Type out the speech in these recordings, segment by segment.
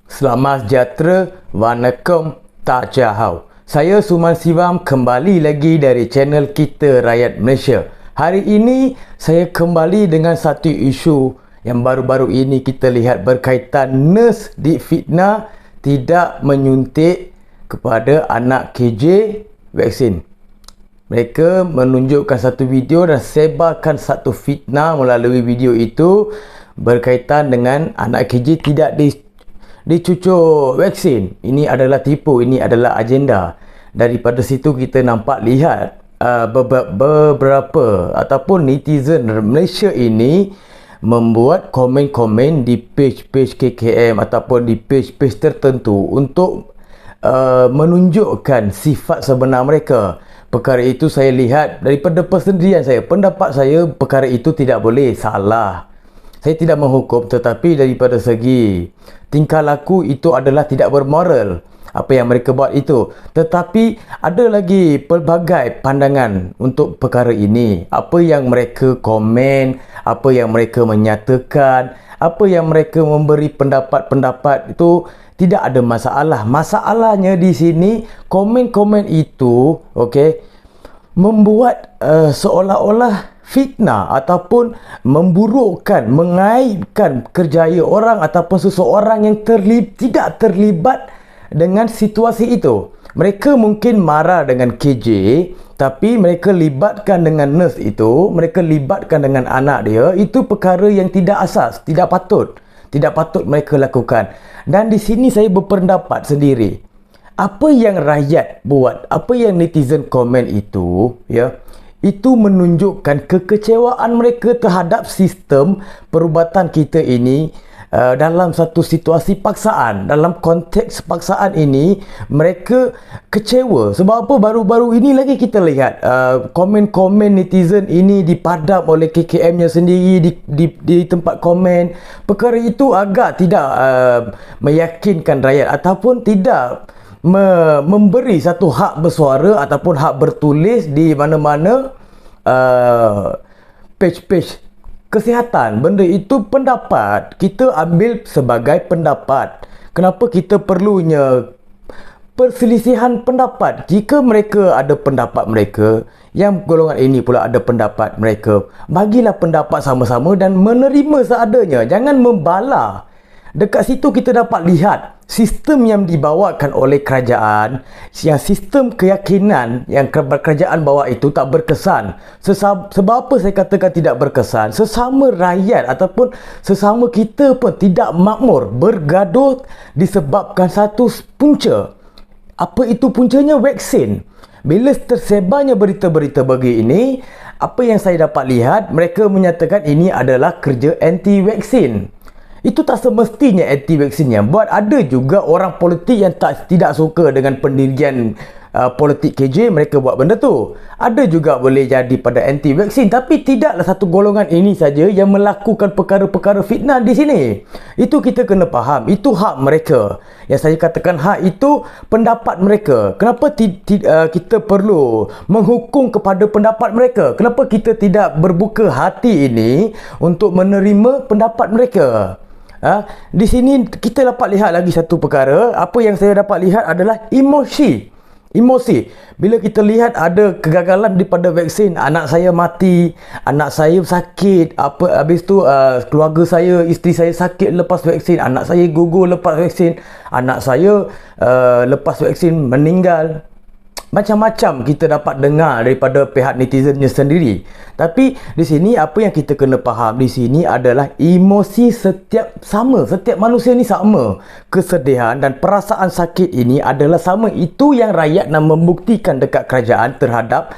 Selamat sejahtera, Wanakom, tak jahau. Saya Suman Sivam kembali lagi dari channel kita Rakyat Malaysia. Hari ini saya kembali dengan satu isu yang baru-baru ini kita lihat berkaitan nurse difitnah tidak menyuntik kepada anak KJ vaksin. Mereka menunjukkan satu video dan sebarkan satu fitnah melalui video itu berkaitan dengan anak KJ tidak dicucuk vaksin. Ini adalah tipu, ini adalah agenda. Daripada situ kita nampak lihat beberapa ataupun netizen Malaysia ini membuat komen-komen di page-page KKM ataupun di page-page tertentu untuk menunjukkan sifat sebenar mereka. Perkara itu saya lihat daripada persendirian saya, pendapat saya perkara itu tidak boleh, salah. Saya tidak menghukum, tetapi daripada segi tingkah laku itu adalah tidak bermoral apa yang mereka buat itu. Tetapi ada lagi pelbagai pandangan untuk perkara ini. Apa yang mereka komen, apa yang mereka menyatakan, apa yang mereka memberi pendapat-pendapat itu tidak ada masalah. Masalahnya di sini komen-komen itu membuat seolah-olah fitnah ataupun memburukkan, mengaibkan kerjaya orang ataupun seseorang yang tidak terlibat dengan situasi itu. Mereka mungkin marah dengan KJ, tapi mereka libatkan dengan nurse itu, mereka libatkan dengan anak dia. Itu perkara yang tidak asas, tidak patut mereka lakukan. Dan di sini saya berpendapat sendiri, apa yang rakyat buat, apa yang netizen komen itu, itu menunjukkan kekecewaan mereka terhadap sistem perubatan kita ini. Dalam satu situasi paksaan, dalam konteks paksaan ini, mereka kecewa. Sebab apa? Baru-baru ini lagi kita lihat komen-komen netizen ini dipadam oleh KKM-nya sendiri di tempat komen. Perkara itu agak tidak meyakinkan rakyat ataupun tidak memberi satu hak bersuara ataupun hak bertulis di mana-mana page-page kesihatan. Benda itu pendapat, kita ambil sebagai pendapat. Kenapa kita perlunya perselisihan pendapat? Jika mereka ada pendapat mereka, yang golongan ini pula ada pendapat mereka, bagilah pendapat sama-sama dan menerima seadanya. Jangan membalah. Dekat situ kita dapat lihat sistem yang dibawakan oleh kerajaan, yang sistem keyakinan yang kerajaan bawa itu tak berkesan. Sebab apa saya katakan tidak berkesan? Sesama rakyat ataupun sesama kita pun tidak makmur, bergaduh disebabkan satu punca. Apa itu puncanya? Vaksin. Bila tersebarnya berita-berita bagi ini, apa yang saya dapat lihat, mereka menyatakan ini adalah kerja anti-vaksin. Itu tak semestinya anti-vaksinnya. Buat ada juga orang politik yang tidak suka dengan pendirian politik KJ, mereka buat benda tu. Ada juga boleh jadi pada anti-vaksin, tapi tidaklah satu golongan ini saja yang melakukan perkara-perkara fitnah di sini. Itu kita kena faham. Itu hak mereka. Yang saya katakan hak itu pendapat mereka. Kenapa kita perlu menghukum kepada pendapat mereka? Kenapa kita tidak berbuka hati ini untuk menerima pendapat mereka? Di sini kita dapat lihat lagi satu perkara. Apa yang saya dapat lihat adalah emosi. Bila kita lihat ada kegagalan daripada vaksin, anak saya mati, anak saya sakit, habis tu keluarga saya, isteri saya sakit lepas vaksin, anak saya gugur lepas vaksin, anak saya lepas vaksin meninggal. Macam-macam kita dapat dengar daripada pihak netizennya sendiri. Tapi di sini apa yang kita kena faham di sini adalah emosi setiap manusia ni sama. Kesedihan dan perasaan sakit ini adalah sama. Itu yang rakyat nak membuktikan dekat kerajaan terhadap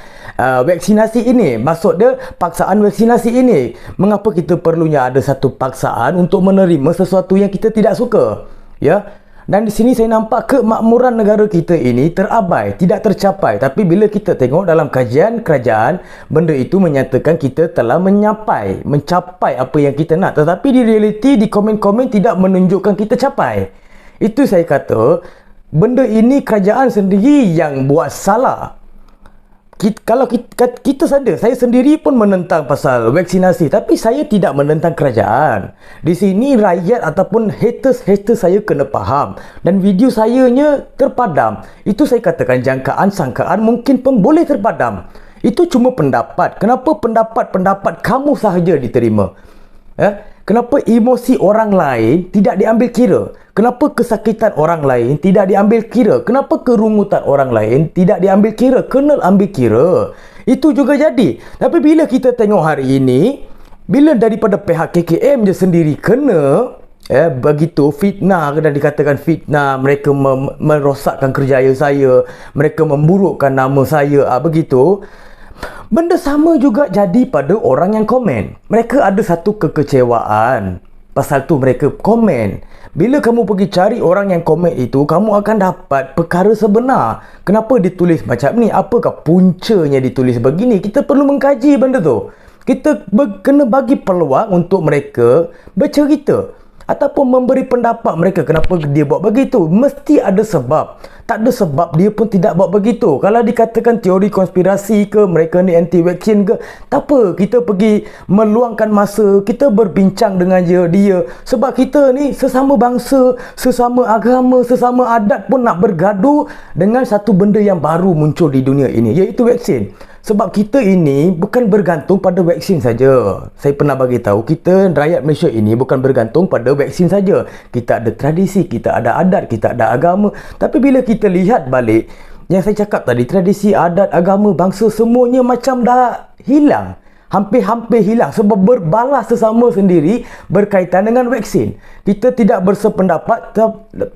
vaksinasi ini. Maksud dia paksaan vaksinasi ini. Mengapa kita perlunya ada satu paksaan untuk menerima sesuatu yang kita tidak suka? Dan di sini saya nampak kemakmuran negara kita ini terabai, tidak tercapai. Tapi bila kita tengok dalam kajian kerajaan, benda itu menyatakan kita telah mencapai apa yang kita nak. Tetapi di realiti, di komen-komen tidak menunjukkan kita capai. Itu saya kata, benda ini kerajaan sendiri yang buat salah. kita sadar, saya sendiri pun menentang pasal vaksinasi, tapi saya tidak menentang kerajaan. Di sini rakyat ataupun haters saya kena faham, dan video sayanya terpadam. Itu saya katakan sangkaan mungkin pun boleh terpadam. Itu cuma pendapat. Kenapa pendapat kamu sahaja diterima? Kenapa emosi orang lain tidak diambil kira? Kenapa kesakitan orang lain tidak diambil kira? Kenapa kerungutan orang lain tidak diambil kira? Kena ambil kira. Itu juga jadi. Tapi bila kita tengok hari ini, bila daripada pihak KKM je sendiri kena begitu fitnah, dan dikatakan fitnah, mereka merosakkan kerjaya saya, mereka memburukkan nama saya, begitu. Benda sama juga jadi pada orang yang komen. Mereka ada satu kekecewaan, pasal tu mereka komen. Bila kamu pergi cari orang yang komen itu, kamu akan dapat perkara sebenar. Kenapa ditulis macam ni? Apakah puncanya ditulis begini? Kita perlu mengkaji benda tu. Kita kena bagi peluang untuk mereka bercerita ataupun memberi pendapat mereka kenapa dia buat begitu. Mesti ada sebab. Tak ada sebab dia pun tidak buat begitu. Kalau dikatakan teori konspirasi ke, mereka ni anti-vaksin ke, tak apa, kita pergi meluangkan masa, kita berbincang dengan dia. Sebab kita ni sesama bangsa, sesama agama, sesama adat pun nak bergaduh dengan satu benda yang baru muncul di dunia ini, iaitu vaksin. Sebab kita ini bukan bergantung pada vaksin saja. Saya pernah bagi tahu, kita rakyat Malaysia ini bukan bergantung pada vaksin saja. Kita ada tradisi, kita ada adat, kita ada agama. Tapi bila kita lihat balik, yang saya cakap tadi, tradisi, adat, agama, bangsa, semuanya macam dah hilang. Hampir-hampir hilang sebab berbalas sesama sendiri berkaitan dengan vaksin. Kita tidak bersependapat,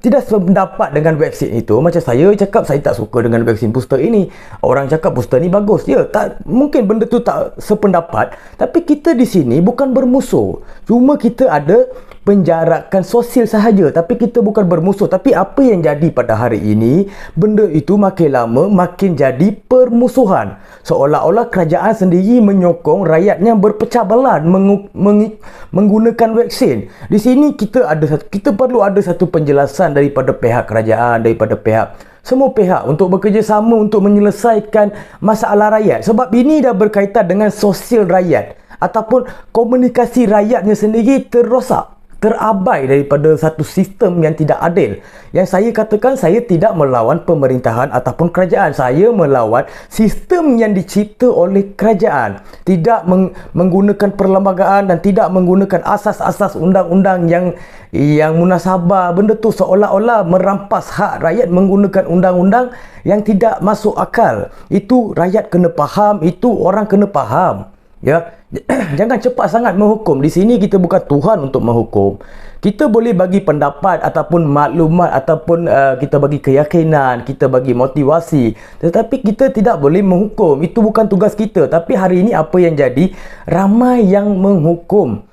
tidak sependapat dengan vaksin itu. Macam saya cakap, saya tak suka dengan vaksin booster ini. Orang cakap booster ni bagus. Ya, tak, mungkin benda tu tak sependapat. Tapi kita di sini bukan bermusuh. Cuma kita ada penjarakan sosial sahaja, tapi kita bukan bermusuh. Tapi apa yang jadi pada hari ini, benda itu makin lama makin jadi permusuhan. Seolah-olah kerajaan sendiri menyokong rakyatnya berpecah belah menggunakan vaksin. Di sini kita perlu ada satu penjelasan daripada pihak kerajaan, daripada pihak semua pihak untuk bekerjasama untuk menyelesaikan masalah rakyat. Sebab ini dah berkaitan dengan sosial rakyat ataupun komunikasi rakyatnya sendiri terrosak, terabai daripada satu sistem yang tidak adil. Yang saya katakan, saya tidak melawan pemerintahan ataupun kerajaan. Saya melawan sistem yang dicipta oleh kerajaan. Tidak menggunakan perlembagaan dan tidak menggunakan asas-asas undang-undang yang munasabah. Benda tu seolah-olah merampas hak rakyat menggunakan undang-undang yang tidak masuk akal. Itu rakyat kena faham, itu orang kena faham. Ya, jangan cepat sangat menghukum. Di sini kita bukan Tuhan untuk menghukum. Kita boleh bagi pendapat ataupun maklumat ataupun kita bagi keyakinan, kita bagi motivasi. Tetapi kita tidak boleh menghukum. Itu bukan tugas kita. Tapi hari ini apa yang jadi? Ramai yang menghukum.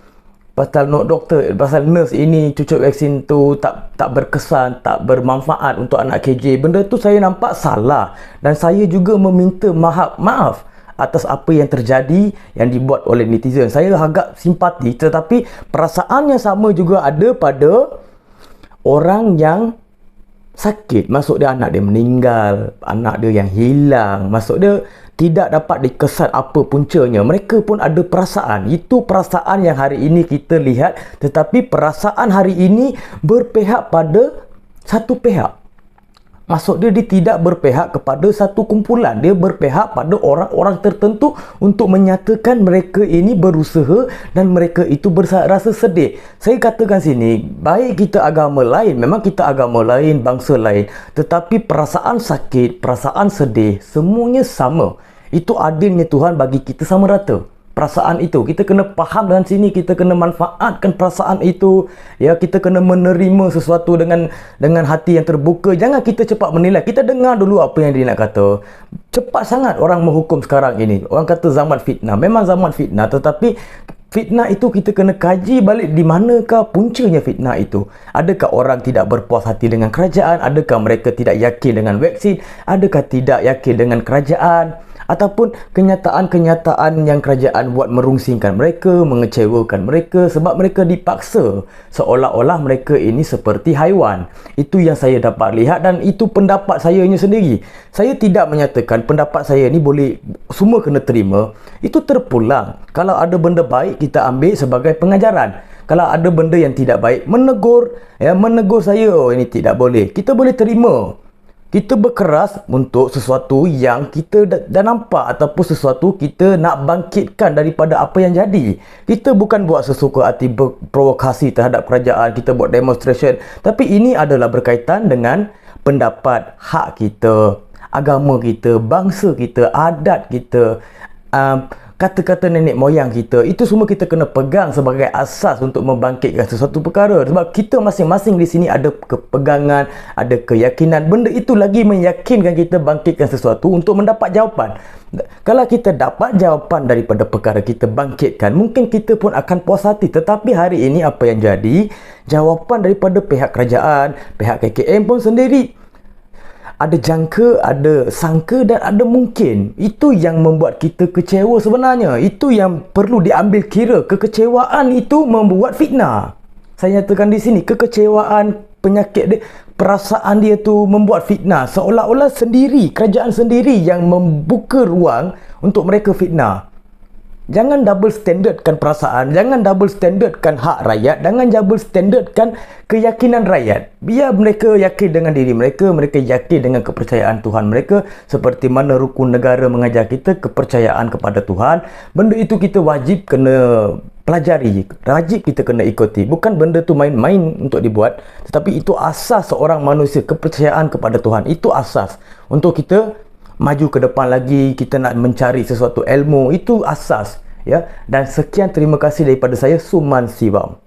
Pasal doktor, pasal nurse ini cucuk vaksin tu tak berkesan, tak bermanfaat untuk anak KJ. Benda tu saya nampak salah. Dan saya juga meminta maaf atas apa yang terjadi yang dibuat oleh netizen. Saya agak simpati, tetapi perasaan yang sama juga ada pada orang yang sakit. Maksud dia anak dia meninggal, anak dia yang hilang, maksud dia tidak dapat dikesan apa puncanya. Mereka pun ada perasaan. Itu perasaan yang hari ini kita lihat, tetapi perasaan hari ini berpihak pada satu pihak. Maksud dia tidak berpihak kepada satu kumpulan. Dia berpihak pada orang-orang tertentu untuk menyatakan mereka ini berusaha dan mereka itu rasa sedih. Saya katakan sini, baik kita agama lain, memang kita agama lain, bangsa lain, tetapi perasaan sakit, perasaan sedih, semuanya sama. Itu adilnya Tuhan bagi kita sama rata. Perasaan itu kita kena faham dalam sini, kita kena manfaatkan perasaan itu. Ya, kita kena menerima sesuatu dengan hati yang terbuka. Jangan kita cepat menilai. Kita dengar dulu apa yang dia nak kata. Cepat sangat orang menghukum sekarang ini. Orang kata zaman fitnah. Memang zaman fitnah, tetapi fitnah itu kita kena kaji balik di manakah puncanya fitnah itu. Adakah orang tidak berpuas hati dengan kerajaan? Adakah mereka tidak yakin dengan vaksin? Adakah tidak yakin dengan kerajaan? ataupun kenyataan-kenyataan yang kerajaan buat merungsingkan mereka, mengecewakan mereka sebab mereka dipaksa seolah-olah mereka ini seperti haiwan. Itu yang saya dapat lihat dan itu pendapat saya sendiri. Saya tidak menyatakan pendapat saya ni boleh semua kena terima. Itu terpulang. Kalau ada benda baik kita ambil sebagai pengajaran. Kalau ada benda yang tidak baik, menegur saya, oh ini tidak boleh. Kita boleh terima. Kita berkeras untuk sesuatu yang kita dah nampak ataupun sesuatu kita nak bangkitkan daripada apa yang jadi. Kita bukan buat sesuka hati provokasi terhadap kerajaan, kita buat demonstration. Tapi ini adalah berkaitan dengan pendapat, hak kita, agama kita, bangsa kita, adat kita, kata-kata nenek moyang kita. Itu semua kita kena pegang sebagai asas untuk membangkitkan sesuatu perkara. Sebab kita masing-masing di sini ada kepegangan, ada keyakinan. Benda itu lagi meyakinkan kita bangkitkan sesuatu untuk mendapat jawapan. Kalau kita dapat jawapan daripada perkara kita bangkitkan, mungkin kita pun akan puas hati. Tetapi hari ini apa yang jadi? Jawapan daripada pihak kerajaan, pihak KKM pun sendiri ada jangka, ada sangka dan ada mungkin. Itu yang membuat kita kecewa sebenarnya. Itu yang perlu diambil kira. Kekecewaan itu membuat fitnah. Saya nyatakan di sini, kekecewaan, penyakit dia, perasaan dia tu membuat fitnah. Seolah-olah sendiri, kerajaan sendiri yang membuka ruang untuk mereka fitnah. Jangan double standardkan perasaan, jangan double standardkan hak rakyat, jangan double standardkan keyakinan rakyat. Biar mereka yakin dengan diri mereka, mereka yakin dengan kepercayaan Tuhan mereka. Seperti mana rukun negara mengajar kita kepercayaan kepada Tuhan. Benda itu kita wajib kena pelajari, wajib kita kena ikuti. Bukan benda tu main-main untuk dibuat, tetapi itu asas seorang manusia, kepercayaan kepada Tuhan. Itu asas untuk kita maju ke depan lagi, kita nak mencari sesuatu ilmu, itu asas, ya. Dan sekian, terima kasih daripada saya, Suman Siwam.